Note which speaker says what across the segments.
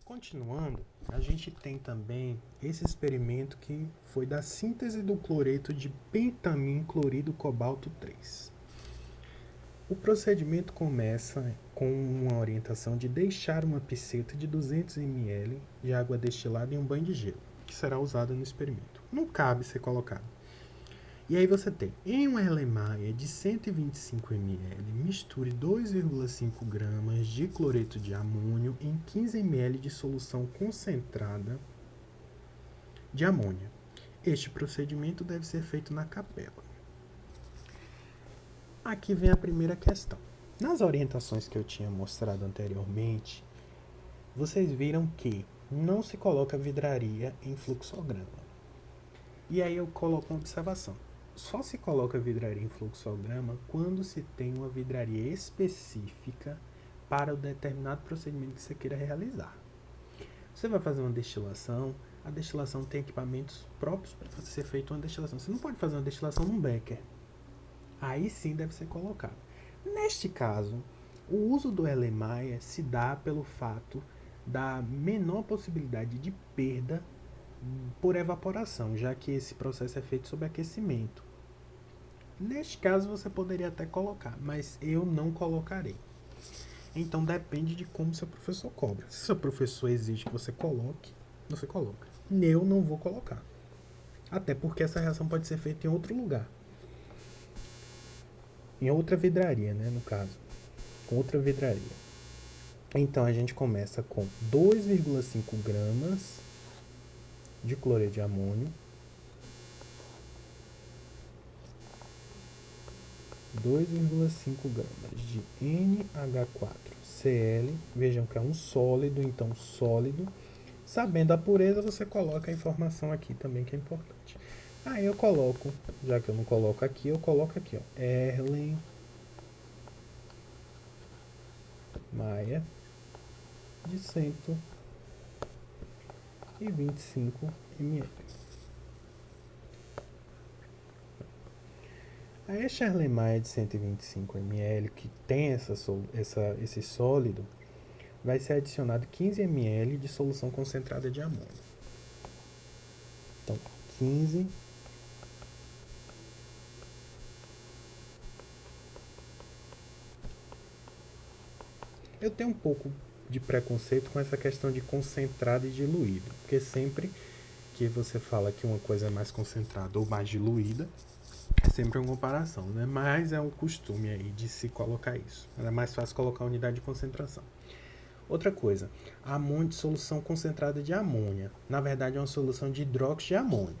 Speaker 1: Continuando, a gente tem também esse experimento que foi da síntese do cloreto de pentamim-clorido cobalto 3. O procedimento começa com uma orientação de deixar uma piceta de 200 ml de água destilada em um banho de gelo, que será usada no experimento. Não cabe ser colocado. E aí você tem, em uma Erlenmeyer de 125 ml, misture 2,5 gramas de cloreto de amônio em 15 ml de solução concentrada de amônia. Este procedimento deve ser feito na capela. Aqui vem a primeira questão. Nas orientações que eu tinha mostrado anteriormente, vocês viram que não se coloca vidraria em fluxograma. E aí eu coloco uma observação. Só se coloca vidraria em fluxograma quando se tem uma vidraria específica para o determinado procedimento que você queira realizar. Você vai fazer uma destilação, a destilação tem equipamentos próprios para ser feita uma destilação. Você não pode fazer uma destilação num becker. Aí sim deve ser colocado. Neste caso, o uso do Erlenmeyer se dá pelo fato da menor possibilidade de perda por evaporação, já que esse processo é feito sob aquecimento. Neste caso você poderia até colocar, mas eu não colocarei. Então depende de como seu professor cobra. Se seu professor exige que você coloque, você coloca. Eu não vou colocar. Até porque essa reação pode ser feita em outro lugar. Em outra vidraria, né, no caso. Outra vidraria. Então a gente começa com 2,5 gramas de cloreto de amônio, 2,5 gramas de NH4Cl, vejam que é um sólido, então sólido. Sabendo a pureza, você coloca a informação aqui também que é importante. Aí eu coloco, já que eu não coloco aqui, eu coloco aqui, ó, Erlenmeyer de 125 ml. A Erlenmeyer de 125 ml, que tem esse sólido, vai ser adicionado 15 ml de solução concentrada de amônio. Então, 15 Eu tenho um pouco de preconceito com essa questão de concentrado e diluído, porque sempre que você fala que uma coisa é mais concentrada ou mais diluída, é sempre uma comparação, né? Mas é um costume aí de se colocar isso. É mais fácil colocar a unidade de concentração. Outra coisa, amônio de solução concentrada de amônia. Na verdade é uma solução de hidróxido de amônio.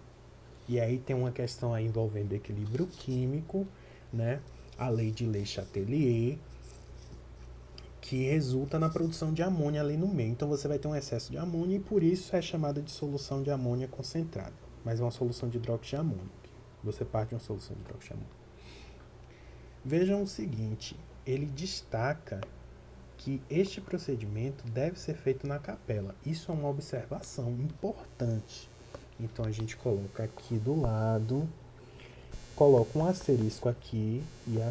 Speaker 1: E aí tem uma questão aí envolvendo equilíbrio químico, né? A lei de Le-Chatelier, que resulta na produção de amônia ali no meio. Então você vai ter um excesso de amônia e por isso é chamada de solução de amônia concentrada. Mas é uma solução de hidróxido de amônio. Você parte de uma solução de hidróxido de amônio. Vejam o seguinte, ele destaca que este procedimento deve ser feito na capela. Isso é uma observação importante. Então a gente coloca aqui do lado, coloca um asterisco aqui, e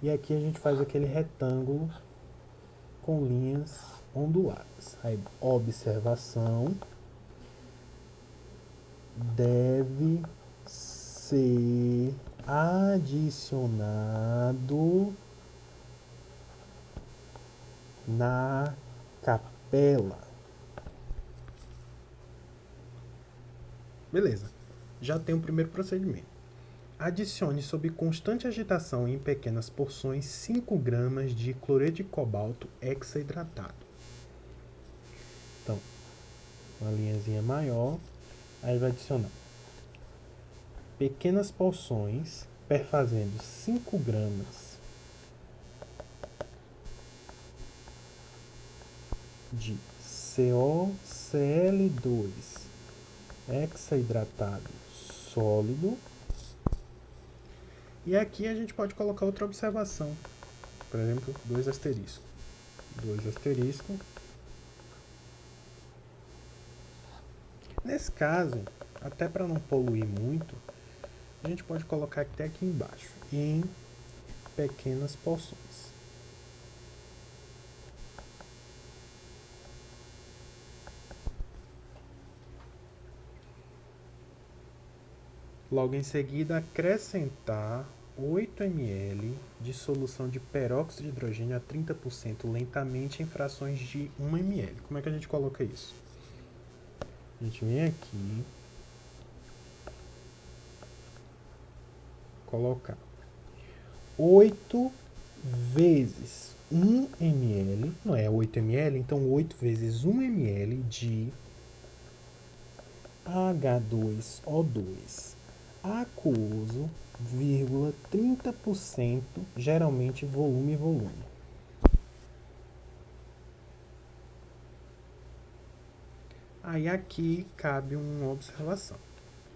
Speaker 1: aqui a gente faz aquele retângulo com linhas onduladas. Aí, observação, deve ser adicionado na capela. Beleza, já tem o primeiro procedimento. Adicione sob constante agitação em pequenas porções 5 gramas de cloreto de cobalto hexaidratado. Então, uma linhazinha maior, aí vai adicionar pequenas porções, perfazendo 5 gramas de CoCl2 hexaidratado sólido. E aqui a gente pode colocar outra observação. Por exemplo, 2 asterisco. 2 asterisco. Nesse caso, até para não poluir muito, a gente pode colocar até aqui embaixo, em pequenas porções. Logo em seguida, acrescentar 8 ml de solução de peróxido de hidrogênio a 30% lentamente em frações de 1 ml. Como é que a gente coloca isso? A gente vem aqui, colocar 8 vezes 1 ml, não é 8 ml, então 8 vezes 1 ml de H2O2 aquoso, 30%, geralmente volume. Aí aqui cabe uma observação,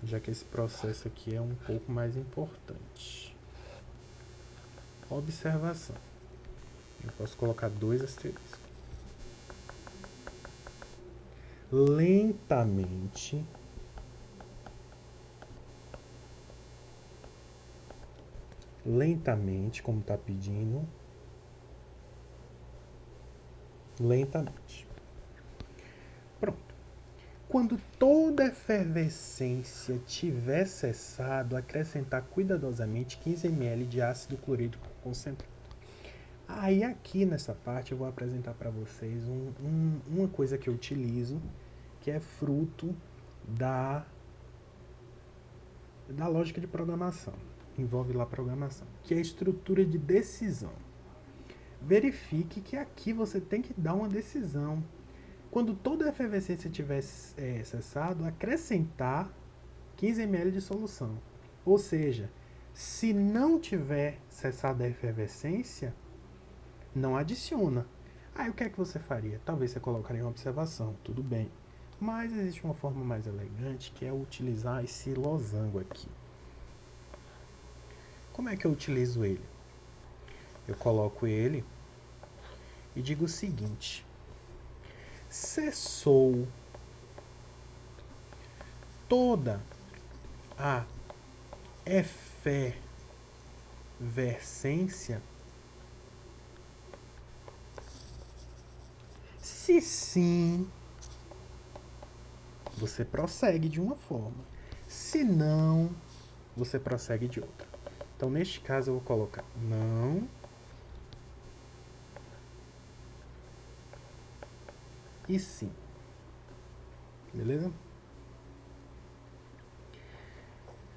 Speaker 1: já que esse processo aqui é um pouco mais importante. Observação. Eu posso colocar 2 asteriscos. Lentamente, como está pedindo, lentamente. Pronto. Quando toda efervescência tiver cessado, acrescentar cuidadosamente 15 ml de ácido clorídrico concentrado. Aí aqui nessa parte eu vou apresentar para vocês uma coisa que eu utilizo, que é fruto da lógica de programação. Envolve lá programação, que é a estrutura de decisão. Verifique que aqui você tem que dar uma decisão. Quando toda a efervescência tiver cessado, acrescentar 15 ml de solução. Ou seja, se não tiver cessado a efervescência, não adiciona. Aí o que é que você faria? Talvez você colocaria uma observação, tudo bem. Mas existe uma forma mais elegante, que é utilizar esse losango aqui. Como é que eu utilizo ele? Eu coloco ele e digo o seguinte: cessou toda a efervescência. Se sim, você prossegue de uma forma. Se não, você prossegue de outra. Então, neste caso, eu vou colocar não e sim. Beleza?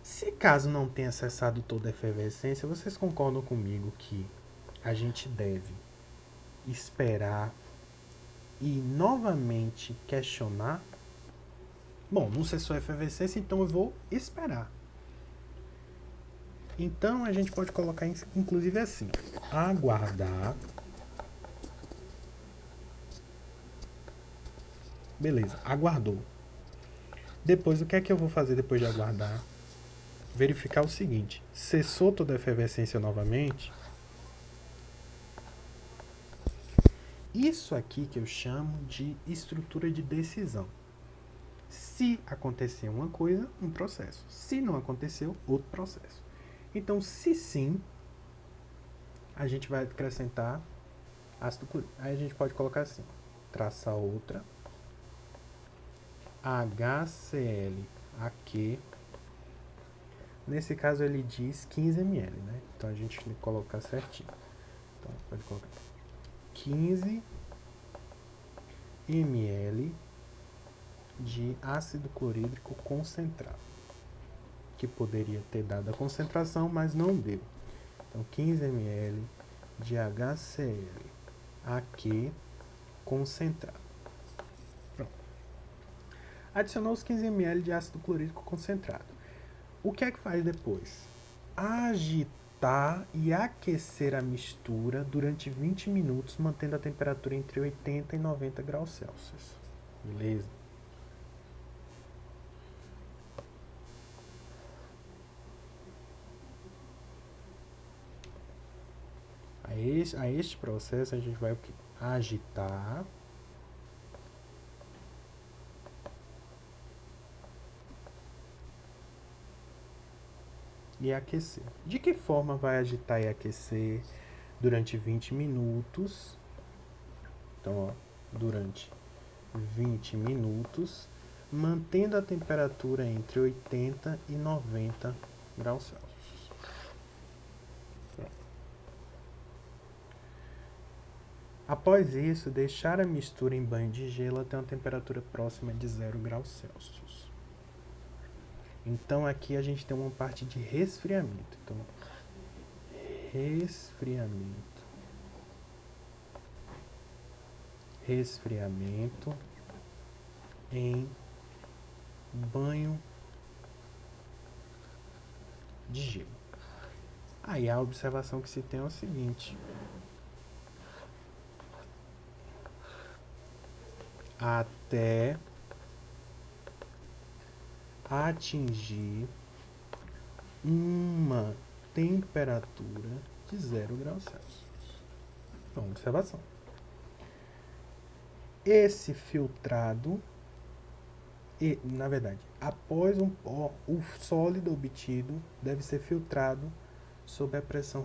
Speaker 1: Se caso não tenha cessado toda a efervescência, vocês concordam comigo que a gente deve esperar e novamente questionar? Bom, não cessou a efervescência, então eu vou esperar. Então a gente pode colocar inclusive assim: aguardar. Beleza, aguardou. Depois, o que é que eu vou fazer depois de aguardar? Verificar o seguinte: cessou toda a efervescência novamente? Isso aqui que eu chamo de estrutura de decisão. Se acontecer uma coisa, um processo. Se não aconteceu, outro processo. Então, se sim, a gente vai acrescentar ácido clorídrico. Aí a gente pode colocar assim: traça outra, HCl aqui. Nesse caso ele diz 15 ml, né? Então a gente tem que colocar certinho. Então pode colocar 15 ml de ácido clorídrico concentrado, que poderia ter dado a concentração, mas não deu. Então 15 ml de HCl aqui concentrado. Pronto. Adicionou os 15 ml de ácido clorídrico concentrado. O que é que faz depois? Agitar e aquecer a mistura durante 20 minutos, mantendo a temperatura entre 80 e 90 graus Celsius. Beleza? A este processo a gente vai o quê? Agitar e aquecer. De que forma vai agitar e aquecer durante 20 minutos? Então, ó, durante 20 minutos, mantendo a temperatura entre 80 e 90 graus Celsius. Após isso, deixar a mistura em banho de gelo até uma temperatura próxima de 0 graus Celsius. Então aqui a gente tem uma parte de resfriamento. Então, resfriamento em banho de gelo. Aí a observação que se tem é o seguinte: até atingir uma temperatura de 0 graus Celsius. Então, observação. Esse filtrado, na verdade, após o sólido obtido deve ser filtrado sob pressão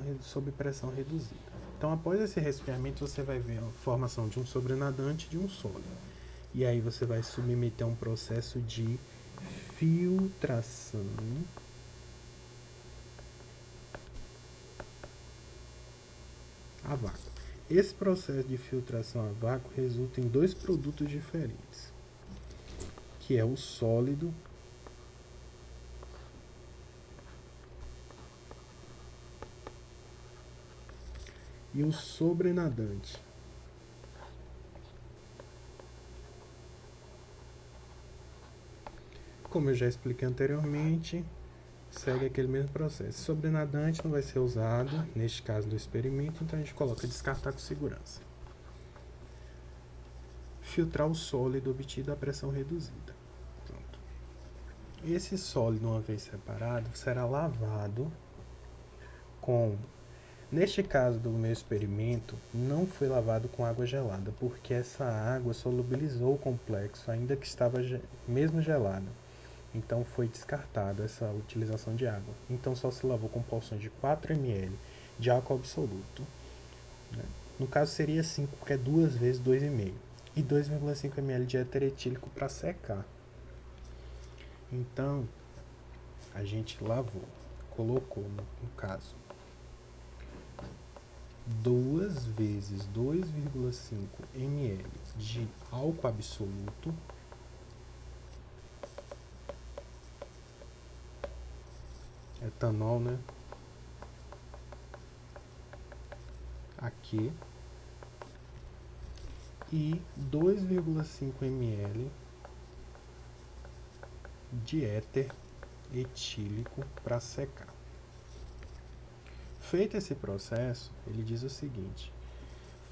Speaker 1: reduzida. Então, após esse resfriamento, você vai ver a formação de um sobrenadante e de um sólido. E aí você vai submeter a um processo de filtração a vácuo. Esse processo de filtração a vácuo resulta em dois produtos diferentes, que é o sólido e o sobrenadante. Como eu já expliquei anteriormente, segue aquele mesmo processo. Sobrenadante não vai ser usado, neste caso do experimento, então a gente coloca descartar com segurança. Filtrar o sólido obtido a pressão reduzida. Pronto. Esse sólido, uma vez separado, será lavado com... Neste caso do meu experimento, não foi lavado com água gelada, porque essa água solubilizou o complexo, ainda que estava mesmo gelado. Então foi descartada essa utilização de água. Então só se lavou com porções de 4 ml de álcool absoluto. Né? No caso seria 5, porque é 2 vezes 2,5. E 2,5 ml de éter etílico para secar. Então a gente lavou, colocou no caso 2 vezes 2,5 ml de álcool absoluto, etanol, né? Aqui. E 2,5 ml de éter etílico para secar. Feito esse processo, ele diz o seguinte: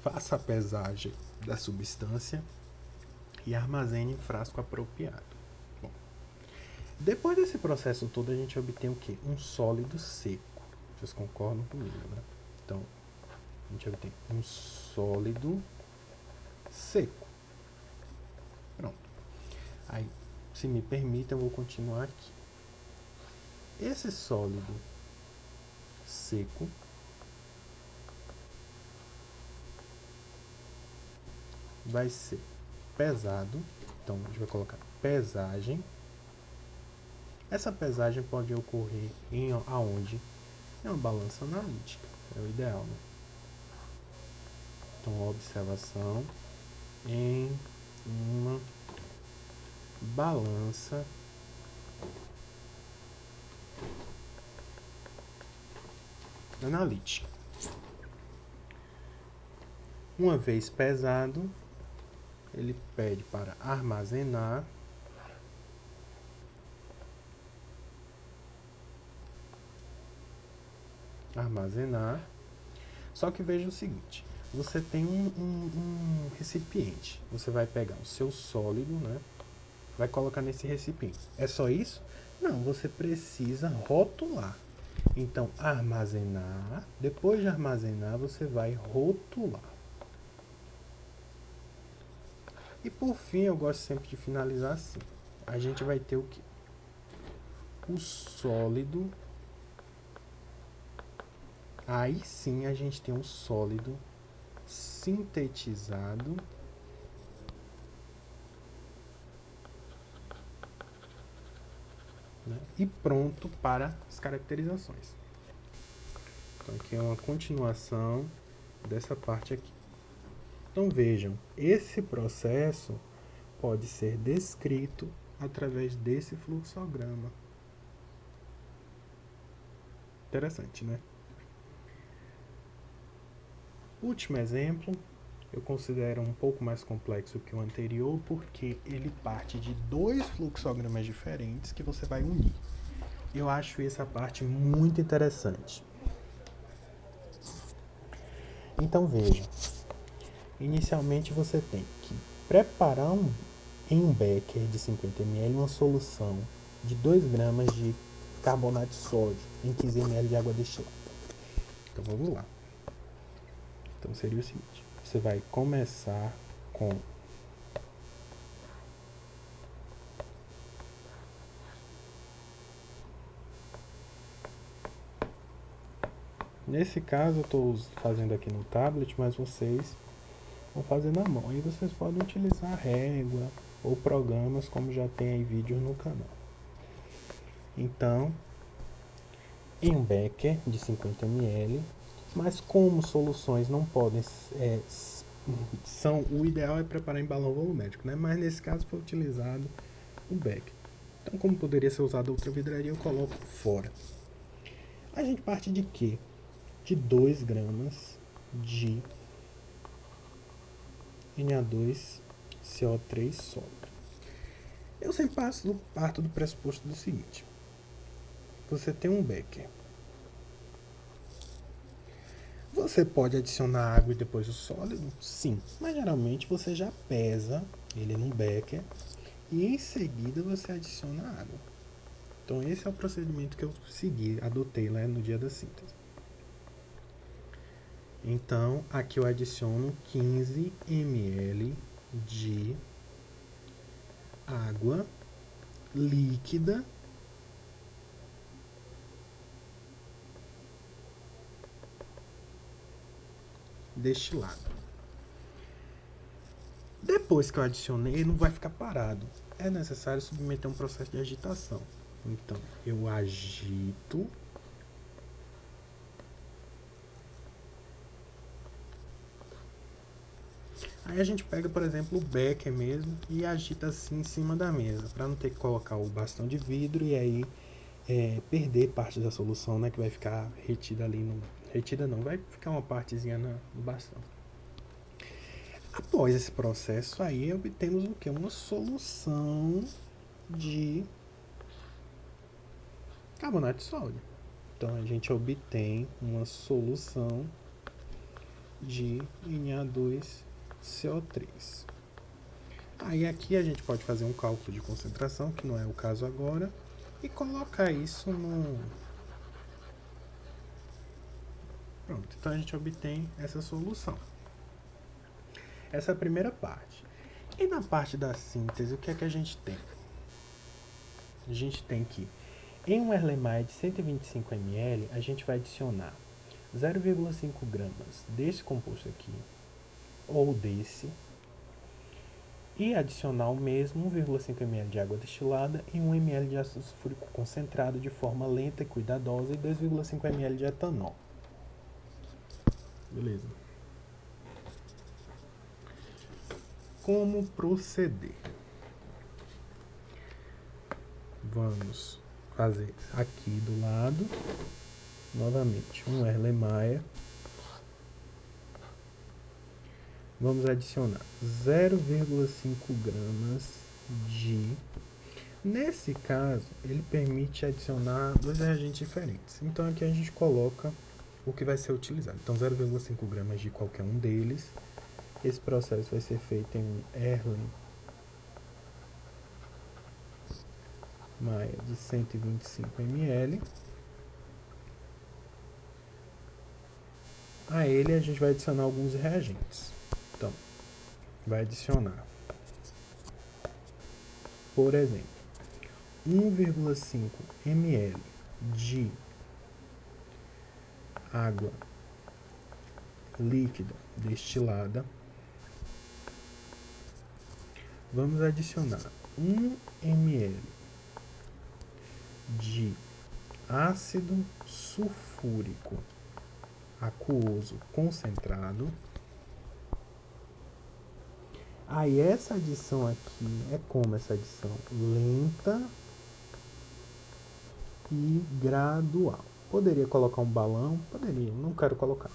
Speaker 1: faça a pesagem da substância e armazene em frasco apropriado. Bom, depois desse processo todo, a gente obtém o quê? Um sólido seco. Vocês concordam comigo, né? Então, a gente obtém um sólido seco. Pronto. Aí, se me permite, eu vou continuar aqui. Esse sólido seco vai ser pesado. Então, a gente vai colocar pesagem. Essa pesagem pode ocorrer em aonde? Em uma balança analítica. É o ideal, né? Então, observação em uma balança analítica. Uma vez pesado, ele pede para armazenar Só que veja o seguinte: você tem um recipiente, você vai pegar o seu sólido, né? Vai colocar nesse recipiente. É só isso? Não, você precisa rotular. Então, armazenar. Depois de armazenar, você vai rotular. E por fim, eu gosto sempre de finalizar assim. A gente vai ter o quê? O sólido. Aí sim a gente tem um sólido sintetizado né? E pronto para as caracterizações. Então aqui é uma continuação dessa parte aqui. Então vejam, esse processo pode ser descrito através desse fluxograma. Interessante, né? Último exemplo, eu considero um pouco mais complexo que o anterior, porque ele parte de dois fluxogramas diferentes que você vai unir. Eu acho essa parte muito interessante. Então veja, inicialmente você tem que preparar em um becker de 50 ml uma solução de 2 gramas de carbonato de sódio em 15 ml de água destilada. Então vamos lá. Então seria o seguinte, você vai começar com nesse caso eu estou fazendo aqui no tablet, mas vocês vão fazer na mão. Aí vocês podem utilizar régua ou programas como já tem aí vídeos no canal. Então, em um becker de 50 ml, mas como soluções não podem o ideal é preparar em balão volumétrico, né? Mas nesse caso foi utilizado o becker. Então, como poderia ser usado outra vidraria, eu coloco fora. A gente parte de quê? De 2 gramas de Na2CO3 sólido. Eu sempre parto do pressuposto do seguinte: você tem um becker. Você pode adicionar água e depois o sólido? Sim, mas geralmente você já pesa ele num becker e em seguida você adiciona água. Então esse é o procedimento que eu adotei lá no dia da síntese. Então aqui eu adiciono 15 ml de água líquida destilado. Depois que eu adicionei, ele não vai ficar parado. É necessário submeter um processo de agitação. Então, eu agito. Aí a gente pega, por exemplo, o becker mesmo e agita assim em cima da mesa, para não ter que colocar o bastão de vidro e aí perder parte da solução, né, que vai ficar retida ali no... Retida não, vai ficar uma partezinha no bastão. Após esse processo aí, obtemos o que? Uma solução de carbonato de sódio. Então a gente obtém uma solução de Na2CO3. Aí aqui a gente pode fazer um cálculo de concentração, que não é o caso agora, e colocar isso no... Pronto, então a gente obtém essa solução. Essa é a primeira parte. E na parte da síntese, o que é que a gente tem? A gente tem que, em um Erlenmeyer de 125 ml, a gente vai adicionar 0,5 gramas desse composto aqui, ou desse, e adicionar o mesmo 1,5 ml de água destilada e 1 ml de ácido sulfúrico concentrado de forma lenta e cuidadosa e 2,5 ml de etanol. Beleza. Como proceder? Vamos fazer aqui do lado, novamente, um Erlenmeyer. Vamos adicionar 0,5 gramas de... Nesse caso, ele permite adicionar 2 reagentes diferentes. Então aqui a gente coloca o que vai ser utilizado. Então 0,5 gramas de qualquer um deles. Esse processo vai ser feito em um Erlenmeyer de 125 ml. A ele a gente vai adicionar alguns reagentes. Então, vai adicionar, por exemplo, 1,5 ml de água líquida destilada. Vamos adicionar 1 ml de ácido sulfúrico aquoso concentrado. Aí essa adição aqui é como essa adição? Lenta e gradual. Poderia colocar um balão? Poderia, não quero colocar.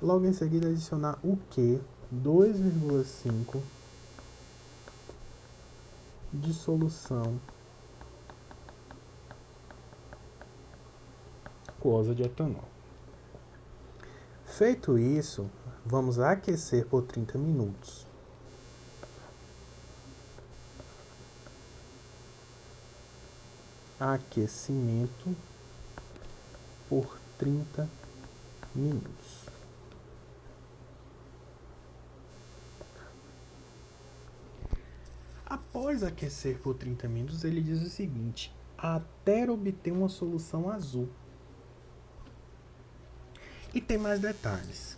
Speaker 1: Logo em seguida adicionar o Q, 2,5 de solução aquosa de etanol. Feito isso, vamos aquecer por 30 minutos. Aquecimento por 30 minutos. Após aquecer por 30 minutos, ele diz o seguinte: até obter uma solução azul. E tem mais detalhes.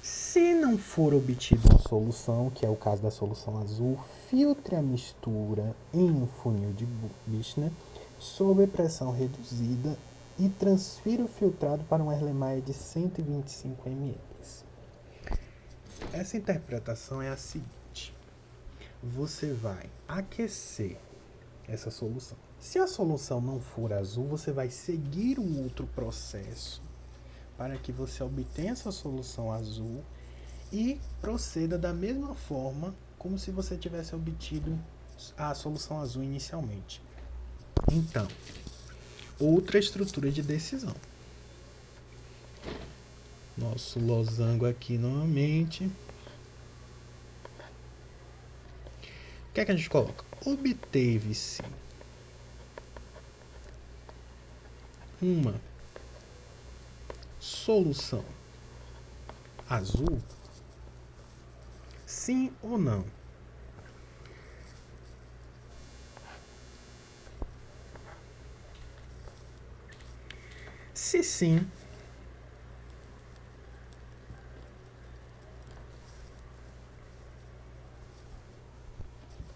Speaker 1: Se não for obtida uma solução, que é o caso da solução azul, filtre a mistura em um funil de Büchner sob pressão reduzida e transfira o filtrado para um Erlenmeyer de 125 ml. Essa interpretação é a seguinte: você vai aquecer essa solução. Se a solução não for azul, você vai seguir um outro processo para que você obtenha essa solução azul e proceda da mesma forma como se você tivesse obtido a solução azul inicialmente. Então, outra estrutura de decisão. Nosso losango aqui novamente. O que é que a gente coloca? Obteve-se uma solução azul? Sim ou não? Se sim,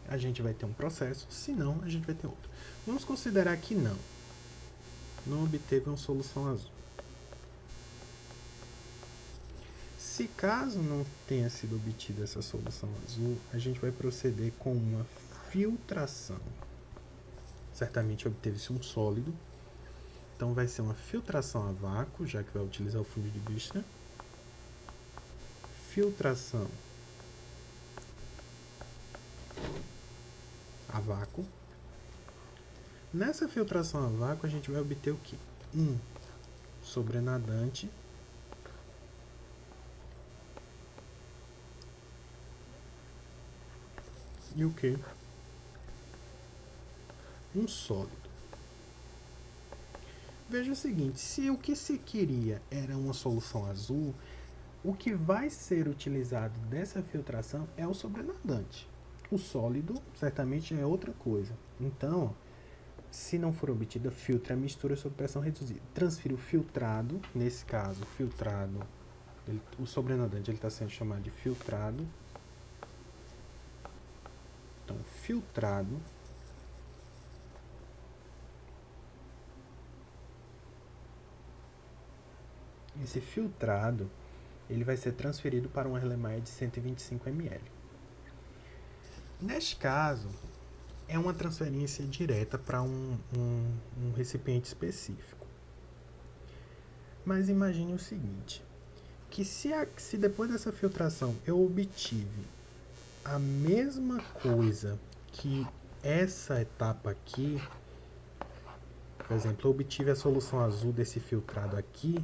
Speaker 1: a gente vai ter um processo, se não, a gente vai ter outro. Vamos considerar que não obteve uma solução azul. Se caso não tenha sido obtida essa solução azul, a gente vai proceder com uma filtração. Certamente obteve-se um sólido, então vai ser uma filtração a vácuo, já que vai utilizar o funil de Büchner. Filtração a vácuo. Nessa filtração a vácuo, a gente vai obter o quê? Um sobrenadante e o quê? Um sólido. Veja o seguinte, se o que se queria era uma solução azul, o que vai ser utilizado dessa filtração é o sobrenadante. O sólido, certamente, é outra coisa. Então, se não for obtida, filtre a mistura sob pressão reduzida. Transfira o filtrado, nesse caso, filtrado, o sobrenadante está sendo chamado de filtrado. Então, filtrado esse filtrado ele vai ser transferido para um Erlenmeyer de 125 ml. Neste caso, é uma transferência direta para um recipiente específico. Mas imagine o seguinte, que se depois dessa filtração eu obtive a mesma coisa que essa etapa aqui, por exemplo, eu obtive a solução azul desse filtrado aqui,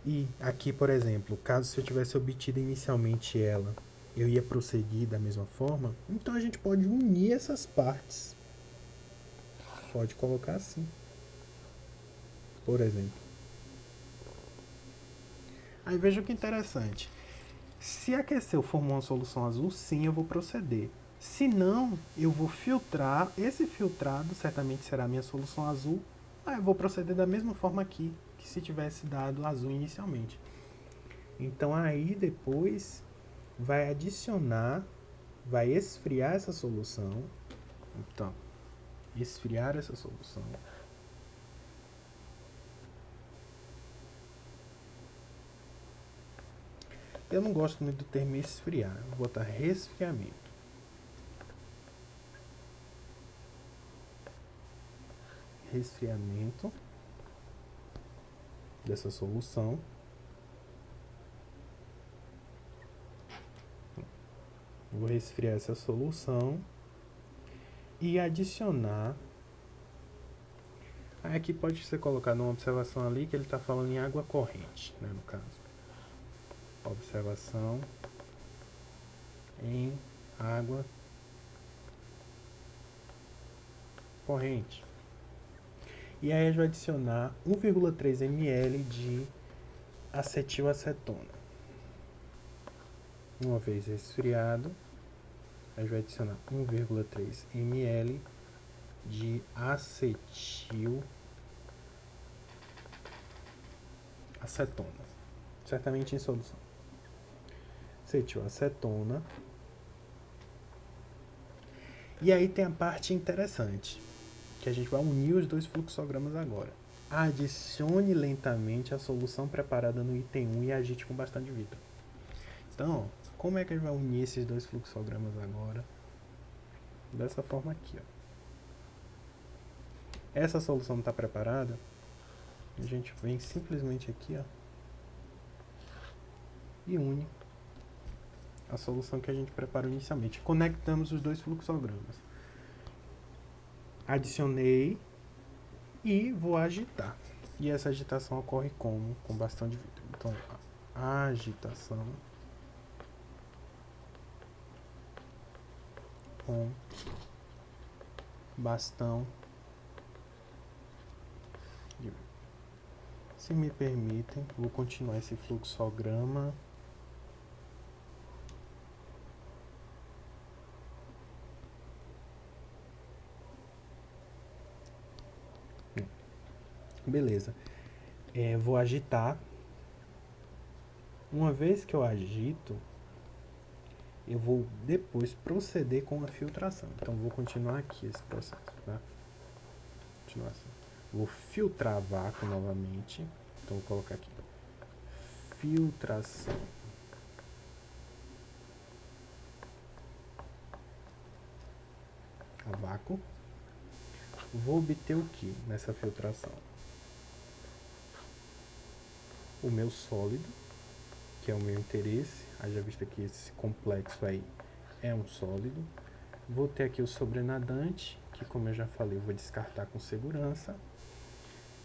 Speaker 1: e aqui, por exemplo, caso se eu tivesse obtido inicialmente ela, eu ia prosseguir da mesma forma, então a gente pode unir essas partes. Pode colocar assim, por exemplo. Aí veja que interessante. Se aqueceu formou uma solução azul, sim, eu vou proceder. Se não, eu vou filtrar. Esse filtrado certamente será a minha solução azul. Aí eu vou proceder da mesma forma aqui, que se tivesse dado azul inicialmente. Então aí depois vai adicionar, vai esfriar essa solução Então, esfriar essa solução. Eu não gosto muito do termo esfriar, vou botar resfriamento. Resfriamento dessa solução. Vou resfriar essa solução e adicionar. Aqui pode ser colocado uma observação ali que ele está falando em água corrente, né, no caso. Observação em água corrente. E aí a gente vai adicionar 1,3 ml de acetilacetona. Uma vez resfriado, a gente vai adicionar 1,3 ml de acetilacetona, certamente em solução. Acetilacetona. E aí tem a parte interessante, que a gente vai unir os dois fluxogramas agora. Adicione lentamente a solução preparada no item 1 e agite com bastante vidro. Então, como é que a gente vai unir esses dois fluxogramas agora? Dessa forma aqui, ó. Essa solução não está preparada, a gente vem simplesmente aqui, ó, e une a solução que a gente preparou inicialmente. Conectamos os dois fluxogramas. Adicionei e vou agitar. E essa agitação ocorre como? Com bastão de vidro. Então, a agitação com bastão de vidro. Se me permitem, vou continuar esse fluxograma. Beleza. Vou agitar. Uma vez que eu agito, eu vou depois proceder com a filtração. Então, vou continuar aqui esse processo, tá? Continuar assim. Vou filtrar a vácuo novamente. Então, vou colocar aqui. Filtração. A vácuo. Vou obter o que nessa filtração? O meu sólido, que é o meu interesse. Haja vista que esse complexo aí é um sólido. Vou ter aqui o sobrenadante, que, como eu já falei, eu vou descartar com segurança.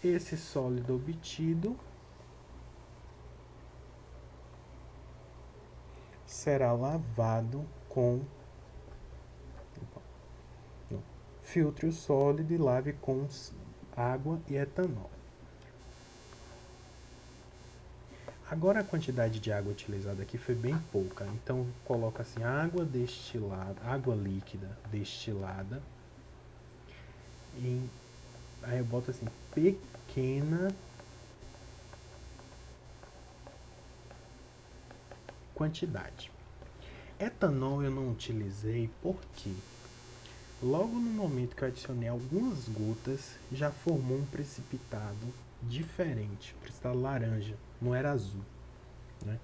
Speaker 1: Esse sólido obtido será lavado com... Filtre o sólido e lave com água e etanol. Agora a quantidade de água utilizada aqui foi bem pouca, então coloco assim, água destilada, água líquida destilada, aí eu boto assim, pequena quantidade. Etanol eu não utilizei porque logo no momento que eu adicionei algumas gotas, já formou um precipitado diferente, precipitado laranja, não era azul, né?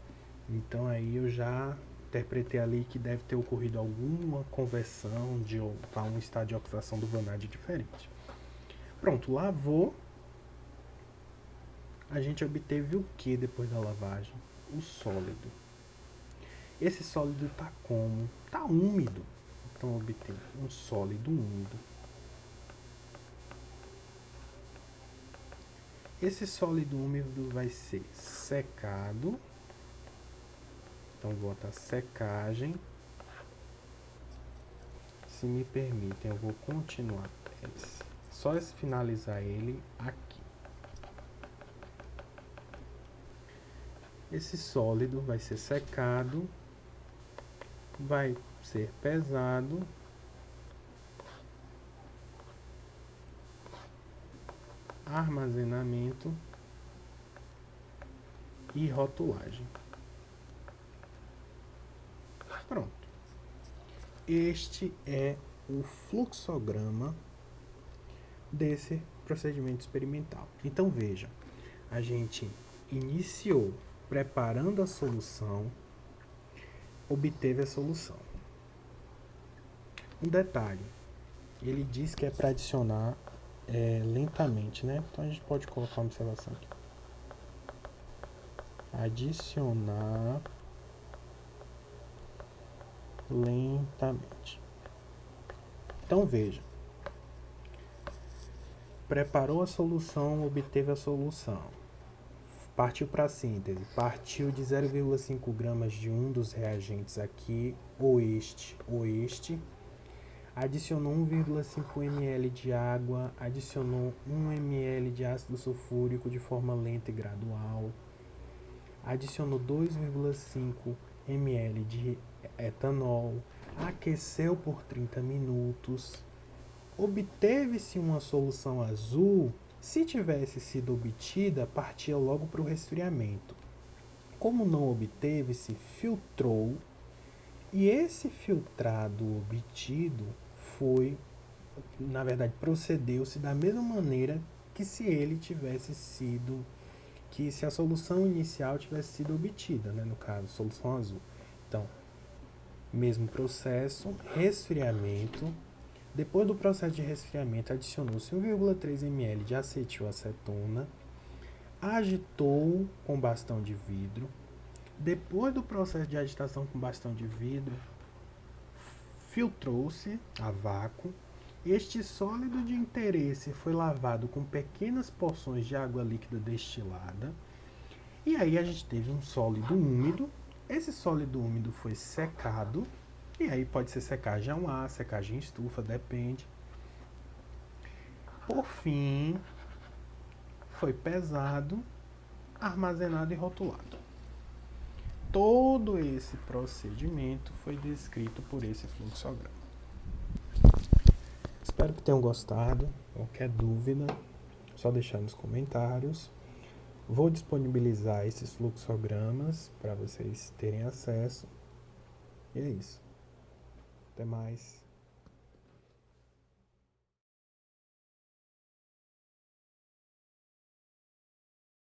Speaker 1: Então aí eu já interpretei ali que deve ter ocorrido alguma conversão para um estado de oxidação do vanádio diferente. Pronto, lavou. A gente obteve o que depois da lavagem? O sólido. Esse sólido tá como? Tá úmido. Então obtém um sólido úmido. Esse sólido úmido vai ser secado. Então vou botar secagem. Se me permitem, eu vou continuar. Só finalizar ele aqui. Esse sólido vai ser secado. Vai ser pesado. Armazenamento e rotulagem. Pronto. Este é o fluxograma desse procedimento experimental. Então veja, a gente iniciou preparando a solução, obteve a solução. Um detalhe, ele diz que é para adicionar lentamente, né? Então a gente pode colocar uma observação aqui. Adicionar lentamente. Então veja, preparou a solução, obteve a solução. Partiu para a síntese, partiu de 0,5 gramas de um dos reagentes aqui, ou este, adicionou 1,5 ml de água, adicionou 1 ml de ácido sulfúrico de forma lenta e gradual, adicionou 2,5 ml de etanol, aqueceu por 30 minutos, obteve-se uma solução azul. Se tivesse sido obtida, partia logo para o resfriamento. Como não obteve, se filtrou, e esse filtrado obtido foi, na verdade, procedeu-se da mesma maneira que se ele tivesse sido, que se a solução inicial tivesse sido obtida, né, no caso, solução azul. Então, mesmo processo, resfriamento. Depois do processo de resfriamento, adicionou-se 1,3 ml de acetilacetona, agitou com bastão de vidro. Depois do processo de agitação com bastão de vidro, filtrou-se a vácuo. Este sólido de interesse foi lavado com pequenas porções de água líquida destilada. E aí a gente teve um sólido úmido. Esse sólido úmido foi secado. E aí pode ser secagem a ar, secagem em estufa, depende. Por fim, foi pesado, armazenado e rotulado. Todo esse procedimento foi descrito por esse fluxograma. Espero que tenham gostado. Qualquer dúvida, só deixar nos comentários. Vou disponibilizar esses fluxogramas para vocês terem acesso. E é isso. Até mais.